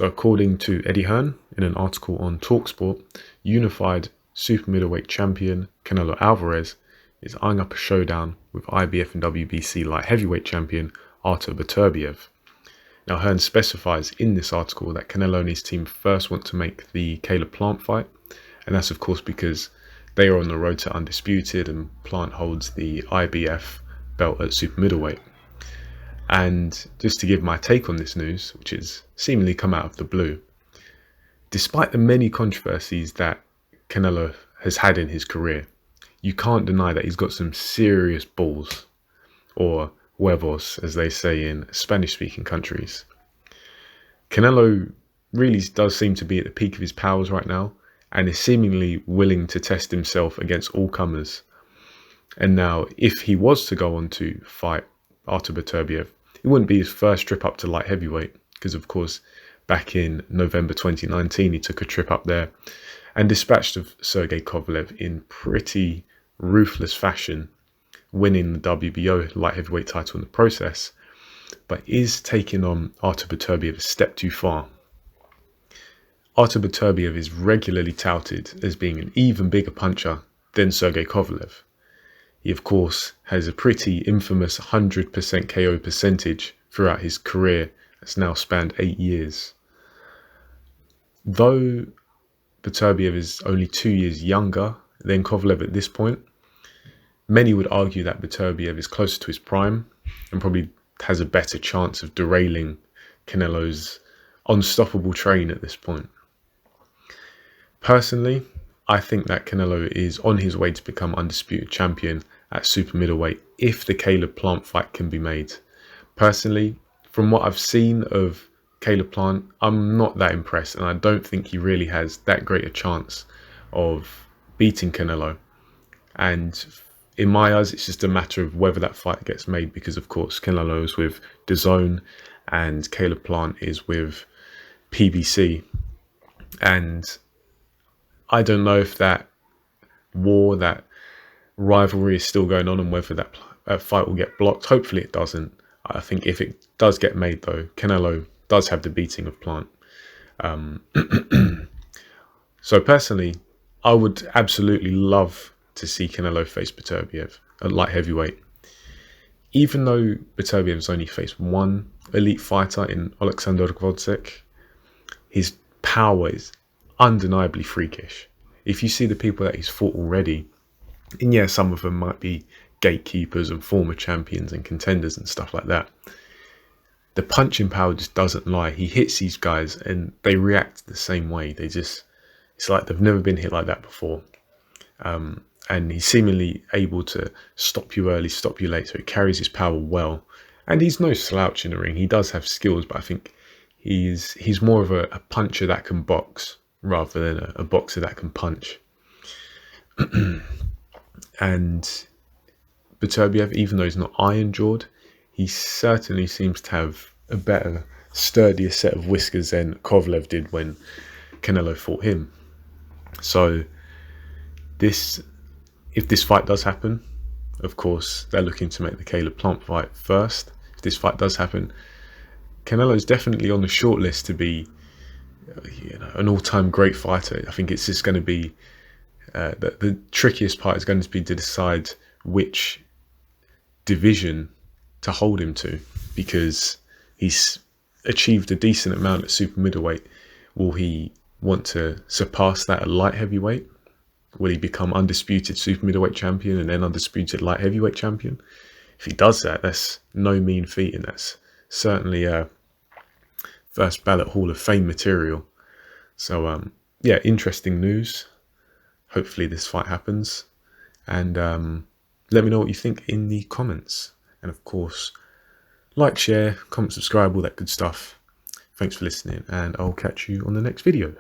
So according to Eddie Hearn, in an article on TalkSport, unified super middleweight champion Canelo Alvarez is eyeing up a showdown with IBF and WBC light heavyweight champion Artur Beterbiev. Now Hearn specifies in this article that Canelo and his team first want to make the Caleb Plant fight, and that's of course because they are on the road to undisputed and Plant holds the IBF belt at super middleweight. And just to give my take on this news, which has seemingly come out of the blue, despite the many controversies that Canelo has had in his career, you can't deny that he's got some serious balls, or huevos as they say in Spanish-speaking countries. Canelo really does seem to be at the peak of his powers right now and is seemingly willing to test himself against all comers. And now, if he was to go on to fight Artur Beterbiev, it wouldn't be his first trip up to light heavyweight, because of course back in November 2019 he took a trip up there and dispatched of Sergey Kovalev in pretty ruthless fashion, winning the WBO light heavyweight title in the process, but is taking on Artur Beterbiev a step too far. Artur Beterbiev is regularly touted as being an even bigger puncher than Sergey Kovalev. He of course has a pretty infamous 100% KO percentage throughout his career that's now spanned 8 years. Though Beterbiev is only 2 years younger than Kovalev at this point, many would argue that Beterbiev is closer to his prime and probably has a better chance of derailing Canelo's unstoppable train at this point. Personally, I think that Canelo is on his way to become undisputed champion at super middleweight if the Caleb Plant fight can be made. Personally, from what I've seen of Caleb Plant, I'm not that impressed, and I don't think he really has that great a chance of beating Canelo. And in my eyes, it's just a matter of whether that fight gets made, because of course Canelo is with DAZN and Caleb Plant is with PBC, and I don't know if that war, that rivalry is still going on and whether that fight will get blocked. Hopefully it doesn't. I think if it does get made though, Canelo does have the beating of Plant. So personally, I would absolutely love to see Canelo face Beterbiev at light heavyweight. Even though Beterbiev has only faced one elite fighter in Alexander Gvozdek, his power is undeniably freakish. If you see the people that he's fought already, and yeah, some of them might be gatekeepers and former champions and contenders and stuff like that, the punching power just doesn't lie. He hits these guys and they react the same way. It's like they've never been hit like that before. And he's seemingly able to stop you early, stop you late, so he carries his power well. And he's no slouch in the ring. He does have skills, but I think he's more of a puncher that can box rather than a boxer that can punch. And Beterbiev, even though he's not iron-jawed, he certainly seems to have a better, sturdier set of whiskers than Kovalev did when Canelo fought him. So if this fight does happen, of course they're looking to make the Caleb Plant fight first. If this fight does happen, Canelo is definitely on the short list to be an all-time great fighter. I think it's just going to be the trickiest part is going to be to decide which division to hold him to, because he's achieved a decent amount at super middleweight. Will he want to surpass that at light heavyweight? Will he become undisputed super middleweight champion and then undisputed light heavyweight champion? If he does that, that's no mean feat, and that's certainly first ballot Hall of Fame material. So yeah, interesting news. Hopefully this fight happens, and let me know what you think in the comments. And of course, like, share, comment, subscribe, all that good stuff. Thanks for listening, and I'll catch you on the next video.